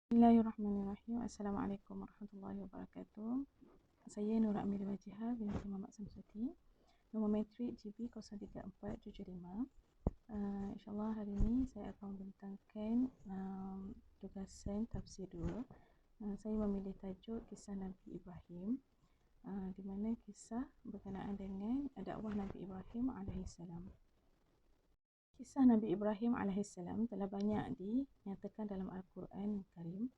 Bismillahirrahmanirrahim. Assalamualaikum warahmatullahi wabarakatuh. Saya Nur Amir Wajihah binti Muhammad Samsuti. Nombor matrik GB 03475. InsyaAllah hari ini saya akan membentangkan tugasan tafsir 2. Saya memilih tajuk Kisah Nabi Ibrahim, di mana kisah berkenaan dengan dakwah Nabi Ibrahim alaihissalam. Kisah Nabi Ibrahim alaihissalam telah banyak dinyatakan dalam Al-Quran Karim.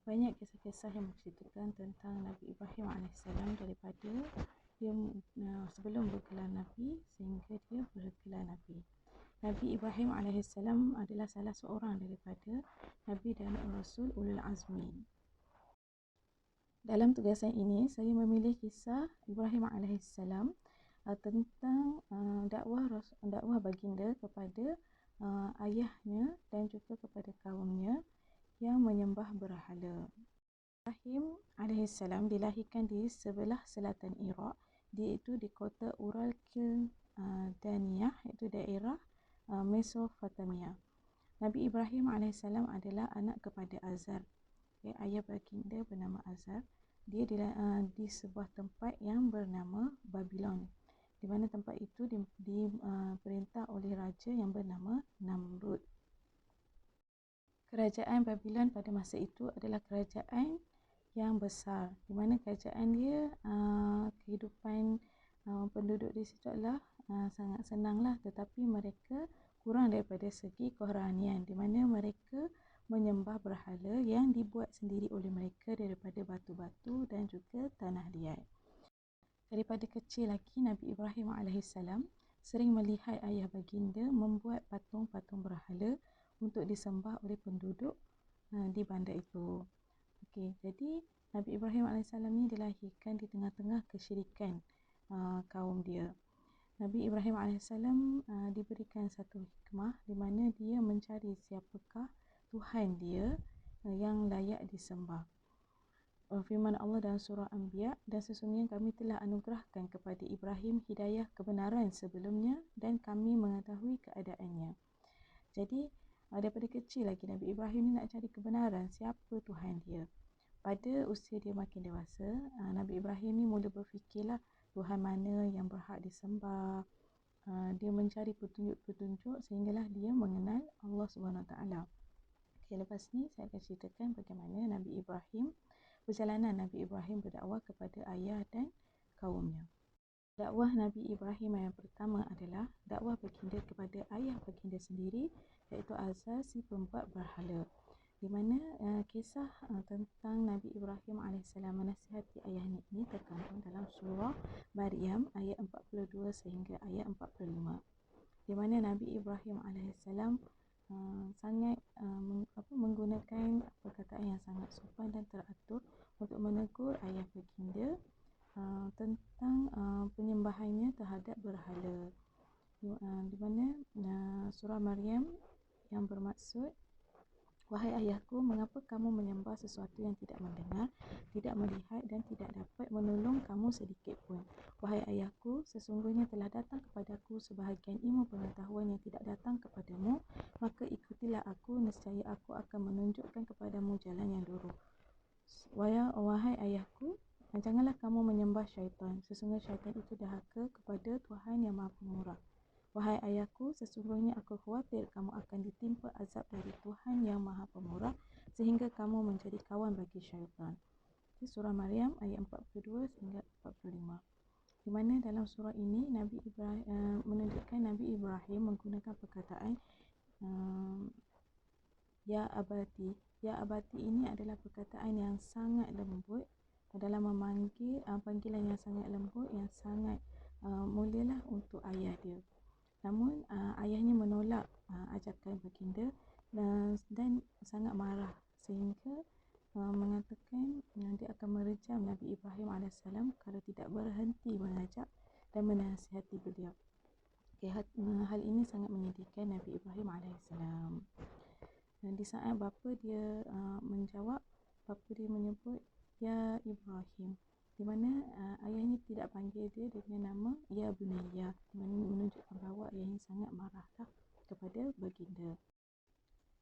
Banyak kisah-kisah yang menceritakan tentang Nabi Ibrahim alaihissalam daripada dia sebelum bergelar Nabi sehingga dia bergelar Nabi. Nabi Ibrahim alaihissalam adalah salah seorang daripada Nabi dan Rasul Ulul Azmi. Dalam tugasan ini, saya memilih kisah Ibrahim alaihissalam tentang dakwah baginda kepada ayahnya dan juga kepada kaumnya yang menyembah berhala. Ibrahim alaihissalam dilahirkan di sebelah selatan Iraq, iaitu di kota Ural Kildaniyah, iaitu daerah Mesopotamia. Nabi Ibrahim alaihissalam adalah anak kepada Azar. Ayah baginda bernama Azar. Dia di sebuah tempat yang bernama Babylon, di mana tempat itu diperintah oleh raja yang bernama Namrud. Kerajaan Babylon pada masa itu adalah kerajaan yang besar, di mana kerajaan dia kehidupan penduduk di situ adalah sangat senanglah, tetapi mereka kurang daripada segi kerohanian, di mana mereka menyembah berhala yang dibuat sendiri oleh mereka daripada batu-batu dan juga tanah liat. Daripada kecil lagi, Nabi Ibrahim alaihissalam sering melihat ayah baginda membuat patung-patung berhala untuk disembah oleh penduduk di bandar itu. Jadi Nabi Ibrahim alaihissalam ni dilahirkan di tengah-tengah kesyirikan kaum dia. Nabi Ibrahim alaihissalam diberikan satu hikmah di mana dia mencari siapakah Tuhan dia yang layak disembah. Firman Allah dalam surah Anbiya, dan sesungguhnya kami telah anugerahkan kepada Ibrahim hidayah kebenaran sebelumnya dan kami mengetahui keadaannya. Jadi daripada kecil lagi Nabi Ibrahim ni nak cari kebenaran siapa Tuhan dia. Pada usia dia makin dewasa, Nabi Ibrahim ni mula berfikirlah Tuhan mana yang berhak disembah. Dia mencari petunjuk-petunjuk sehinggalah dia mengenal Allah SWT. Lepas ni saya akan ceritakan bagaimana perjalanan Nabi Ibrahim berdakwah kepada ayah dan kaumnya. Dakwah Nabi Ibrahim yang pertama adalah dakwah baginda kepada ayah baginda sendiri, iaitu Azar, si pembuat berhala. Di mana kisah tentang Nabi Ibrahim alaihissalam menasihati ayahnya ini terkandung dalam surah Maryam ayat 42 sehingga ayat 45. Di mana Nabi Ibrahim alaihissalam sangat menggunakan perkataan yang sangat sopan dan teratur untuk menegur ayah baginda tentang penyembahannya terhadap berhala. Di mana surah Maryam yang bermaksud, wahai ayahku, mengapa kamu menyembah sesuatu yang tidak mendengar, tidak melihat dan tidak dapat menolong kamu sedikit pun? Wahai ayahku, sesungguhnya telah datang kepadaku sebahagian ilmu pengetahuan yang tidak datang kepadamu, maka ikutilah aku, nescaya aku akan menunjukkan kepadamu jalan yang lurus. Wahai ayahku, janganlah kamu menyembah syaitan, sesungguhnya syaitan itu dahaka kepada Tuhan yang Maha Pemurah. Wahai ayahku, sesungguhnya aku khawatir kamu akan ditimpa azab dari Tuhan yang Maha Pemurah sehingga kamu menjadi kawan bagi syaitan. Surah Maryam ayat 42 hingga 45. Di mana dalam surah ini Nabi Ibrahim menunjukkan Nabi Ibrahim menggunakan perkataan ya abati. Ya abati ini adalah perkataan yang sangat lembut dalam memanggil panggilan yang sangat lembut, yang sangat mulialah untuk ayah dia. Namun ayahnya menolak ajakan baginda dan sangat marah sehingga mengatakan dia akan merejam Nabi Ibrahim AS kalau tidak berhenti mengajak dan menasihati beliau. Hal ini sangat menyedihkan Nabi Ibrahim AS. Dan di saat bapa dia menjawab, bapa dia menyebut ya Ibrahim, di mana ayahnya tidak panggil dia dengan nama ya Bunayya, menunjukkan bahawa ayahnya sangat marahlah kepada baginda.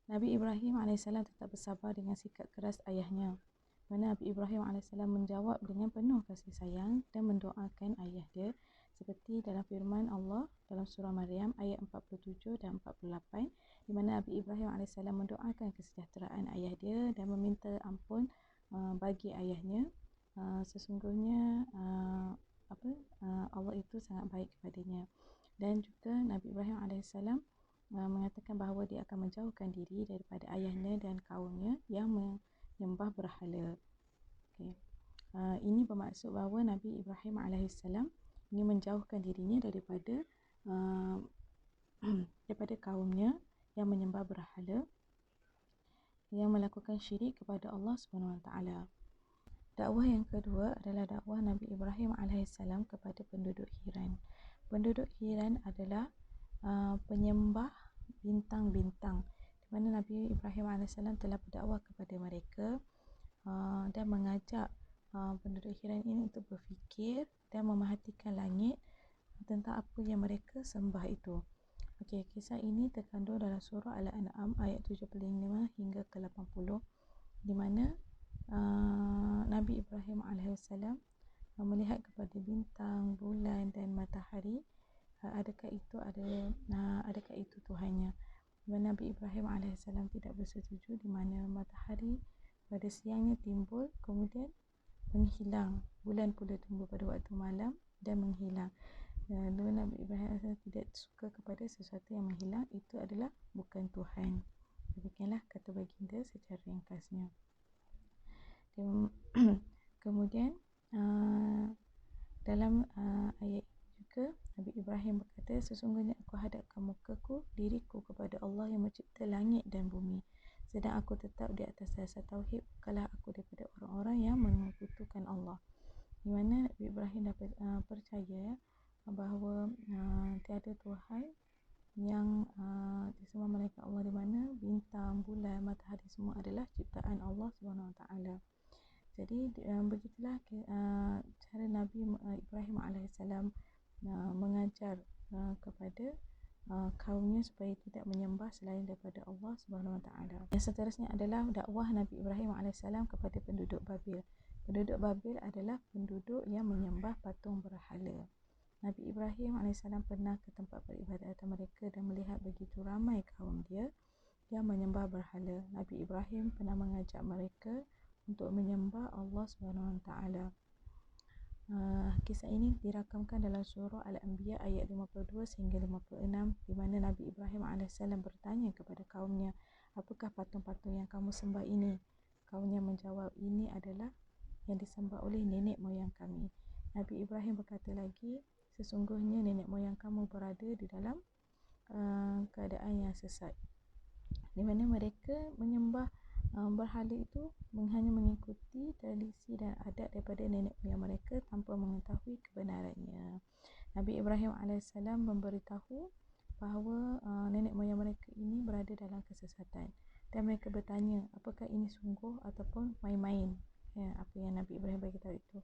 Nabi Ibrahim alaihissalam tetap bersabar dengan sikap keras ayahnya. Mana Nabi Ibrahim alaihissalam menjawab dengan penuh kasih sayang dan mendoakan ayah dia seperti dalam firman Allah dalam surah Maryam ayat 47 dan 48, di mana Nabi Ibrahim alaihissalam mendoakan kesejahteraan ayah dia dan meminta ampun bagi ayahnya. Sesungguhnya Allah itu sangat baik kepadanya. Dan juga Nabi Ibrahim alaihissalam mengatakan bahawa dia akan menjauhkan diri daripada ayahnya dan kaumnya yang menyembah berhala. Ini bermaksud bahawa Nabi Ibrahim alaihissalam ini menjauhkan dirinya daripada daripada kaumnya yang menyembah berhala, yang melakukan syirik kepada Allah Subhanahu Wa Taala. Dakwah yang kedua adalah dakwah Nabi Ibrahim alaihissalam kepada penduduk Hiran. Penduduk Hiran adalah penyembah bintang-bintang, di mana Nabi Ibrahim alaihissalam telah berdakwah kepada mereka dan mengajak penduduk Hiran ini untuk berfikir dan memerhatikan langit tentang apa yang mereka sembah itu. Okey, kisah ini terkandung dalam surah Al-An'am ayat 75 hingga ke 80, di mana Nabi Ibrahim alaihissalam melihat kepada bintang, bulan dan matahari. Adakah itu Tuhannya? Dan Nabi Ibrahim alaihissalam tidak bersetuju, di mana matahari pada siangnya timbul kemudian menghilang, bulan pula timbul pada waktu malam dan menghilang. Dan Nabi Ibrahim alaihissalam tidak suka kepada sesuatu yang menghilang, itu adalah bukan Tuhan. Demikianlah kata baginda secara ringkasnya. Kemudian dalam ayat juga Nabi Ibrahim berkata, sesungguhnya aku hadapkan mukaku, diriku kepada Allah yang mencipta langit dan bumi, sedang aku tetap di atas dasar tauhid, bukanlah aku daripada orang-orang yang menyekutukan Allah. Di mana Nabi Ibrahim dapat percaya bahawa tiada Tuhan yang disembah melainkan Allah, di mana bintang, bulan, matahari semua adalah ciptaan Allah Subhanahu Wa Taala. Jadi begitulah cara Nabi Ibrahim alaihissalam mengajar kepada kaumnya supaya tidak menyembah selain daripada Allah Subhanahu Wa Taala. Yang seterusnya adalah dakwah Nabi Ibrahim alaihissalam kepada penduduk Babil. Penduduk Babil adalah penduduk yang menyembah patung berhala. Nabi Ibrahim alaihissalam pernah ke tempat peribadatan mereka dan melihat begitu ramai kaum dia yang menyembah berhala. Nabi Ibrahim pernah mengajak mereka untuk menyembah Allah Subhanahu Wa Taala. Kisah ini dirakamkan dalam surah Al-Anbiya ayat 52 sehingga 56, di mana Nabi Ibrahim alaihissalam bertanya kepada kaumnya, apakah patung-patung yang kamu sembah ini? Kaumnya menjawab, ini adalah yang disembah oleh nenek moyang kami. Nabi Ibrahim berkata lagi, sesungguhnya nenek moyang kamu berada di dalam keadaan yang sesat, di mana mereka menyembah berhala itu hanya mengikuti tradisi dan adat daripada nenek moyang mereka tanpa mengetahui kebenarannya. Nabi Ibrahim alaihissalam memberitahu bahawa nenek moyang mereka ini berada dalam kesesatan, dan mereka bertanya, apakah ini sungguh ataupun main-main? Apa yang Nabi Ibrahim beritahu itu.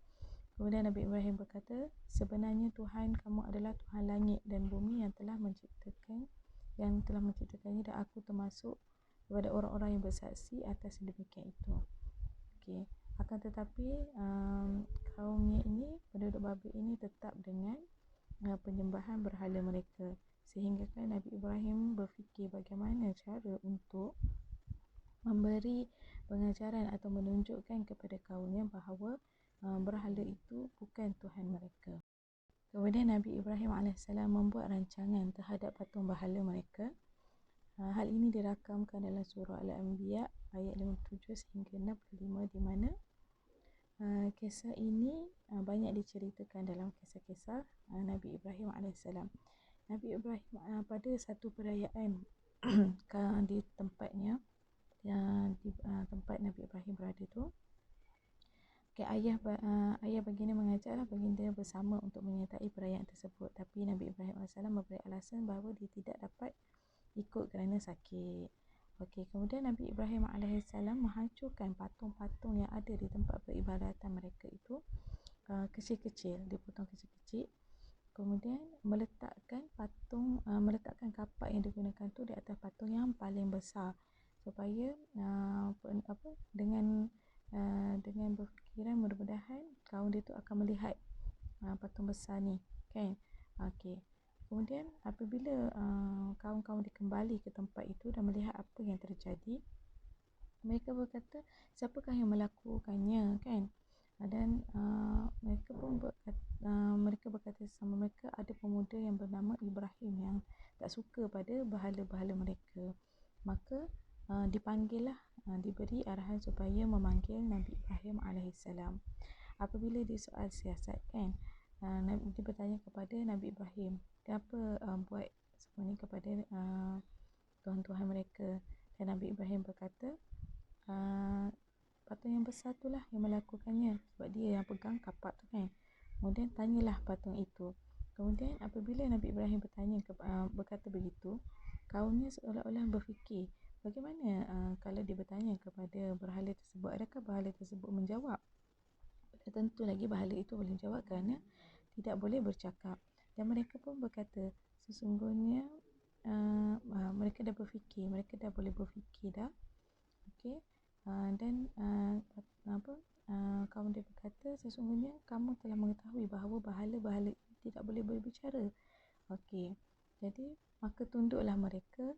Kemudian Nabi Ibrahim berkata, sebenarnya Tuhan kamu adalah Tuhan langit dan bumi yang telah menciptakannya, dan aku termasuk kepada orang-orang yang bersaksi atas demikian itu. Okey, akan tetapi kaumnya ini, penduduk Babil ini tetap dengan penyembahan berhala mereka, sehingga kan Nabi Ibrahim berfikir bagaimana cara untuk memberi pengajaran atau menunjukkan kepada kaumnya bahawa berhala itu bukan Tuhan mereka. Kemudian Nabi Ibrahim alaihissalam membuat rancangan terhadap patung berhala mereka. Hal ini dirakamkan dalam surah Al-Anbiya ayat 57 sehingga 65, di mana kisah ini banyak diceritakan dalam kisah-kisah Nabi Ibrahim alaihissalam. Nabi Ibrahim pada satu perayaan di tempatnya, di tempat Nabi Ibrahim berada tu, ayah baginda mengajaklah baginda bersama untuk menyertai perayaan tersebut, tapi Nabi Ibrahim AS memberi alasan bahawa dia tidak dapat ikut kerana sakit. Okey, kemudian Nabi Ibrahim AS menghancurkan patung-patung yang ada di tempat peribadatan mereka itu kecil-kecil, dipotong kecil-kecil. Kemudian meletakkan kapak yang digunakan tu di atas patung yang paling besar, supaya dengan berfikiran mudah-mudahan kaum dia tu akan melihat patung besar ni, kan. Okey. Kemudian apabila kaum-kaum dikembali ke tempat itu dan melihat apa yang terjadi, mereka berkata, siapakah yang melakukannya, kan. Dan mereka berkata sama mereka, ada pemuda yang bernama Ibrahim yang tak suka pada bahala-bahala mereka. Maka dipanggillah, diberi arahan supaya memanggil Nabi Ibrahim alaihissalam. Apabila dia soal siasat, kan, dia bertanya kepada Nabi Ibrahim, kenapa buat semua ni kepada Tuhan-Tuhan mereka. Dan Nabi Ibrahim berkata, patung yang besar tu lah yang melakukannya, sebab dia yang pegang kapak tu, kan. Kemudian tanyalah patung itu. Kemudian apabila Nabi Ibrahim berkata begitu, kaumnya seolah-olah berfikir, bagaimana kalau dia bertanya kepada berhala tersebut, adakah berhala tersebut menjawab? Tentu lagi berhala itu boleh jawab kerana tidak boleh bercakap. Dan mereka pun berkata, sesungguhnya mereka dah berfikir, mereka dah boleh berfikir dah. Okey. Dan kaum dia berkata, sesungguhnya kamu telah mengetahui bahawa bahala-bahala ini tidak boleh berbicara. Okey. Jadi maka tunduklah mereka,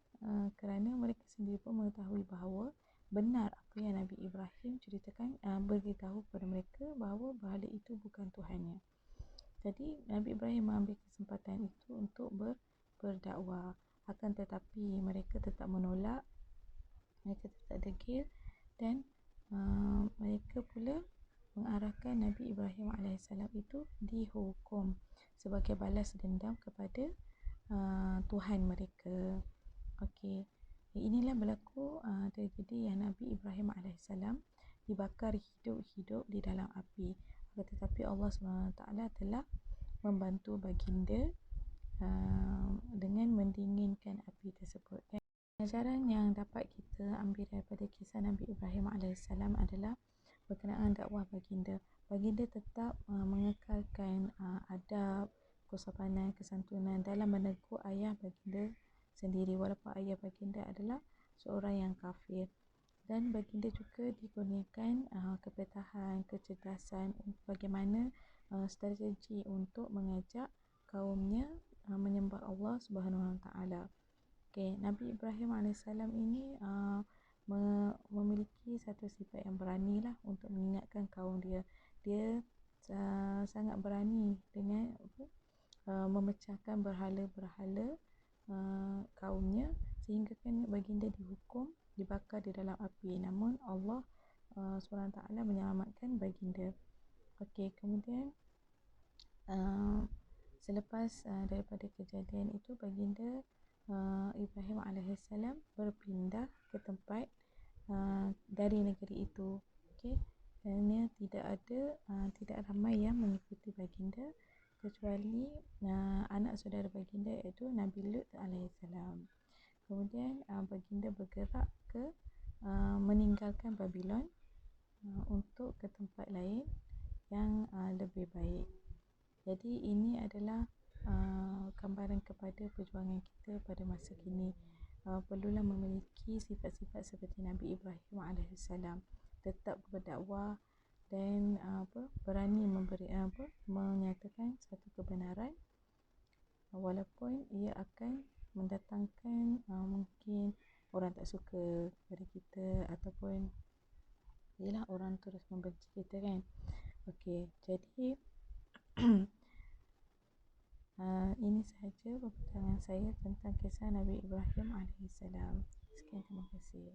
kerana mereka sendiri pun mengetahui bahawa benar apa yang Nabi Ibrahim ceritakan, beritahu kepada mereka bahawa bahala itu bukan Tuhannya. Jadi Nabi Ibrahim mengambil kesempatan itu untuk berdakwah. Akan tetapi mereka tetap menolak, mereka tetap degil, dan mereka pula mengarahkan Nabi Ibrahim alaihissalam itu dihukum sebagai balas dendam kepada Tuhan mereka. Okey. Inilah berlaku tragedi yang Nabi Ibrahim alaihissalam dibakar hidup-hidup di dalam api. Tetapi Allah SWT telah membantu baginda dengan mendinginkan api tersebut. Pelajaran yang dapat kita ambil daripada kisah Nabi Ibrahim alaihissalam adalah berkenaan dakwah baginda. Baginda tetap mengekalkan adab, kesopanan, kesantunan dalam menegur ayah baginda sendiri, walaupun ayah baginda adalah seorang yang kafir. Dan baginda juga dikurniakan kepetahan, kecerdasan bagaimana strategi untuk mengajak kaumnya menyembah Allah Subhanahu Wa Taala. Okay, Nabi Ibrahim alaihissalam ini memiliki satu sifat yang berani lah untuk mengingatkan kaum dia. Dia sangat berani dengan memecahkan berhala-berhala kaumnya, sehingga kan baginda dihukum, dibakar di dalam api. Namun Allah SWT menyelamatkan baginda. Okey, kemudian selepas daripada kejadian itu, baginda Ibrahim alaihissalam berpindah ke tempat dari negeri itu. Okey, kerana tidak ramai yang mengikuti baginda kecuali anak saudara baginda, iaitu Nabi Lut alaihissalam. Kemudian baginda bergerak ke meninggalkan Babylon untuk ke tempat lain yang lebih baik. Jadi ini adalah gambaran kepada perjuangan kita pada masa kini. Perlulah memiliki sifat-sifat seperti Nabi Ibrahim alaihissalam, tetap berdakwah dan berani menyatakan satu kebenaran walaupun ia akan mendatangkan mungkin orang tak suka kepada kita, ataupun yelah, orang terus membenci kita, kan. Okey, jadi ini sahaja perbincangan saya tentang kisah Nabi Ibrahim alaihissalam. Sekian, terima kasih.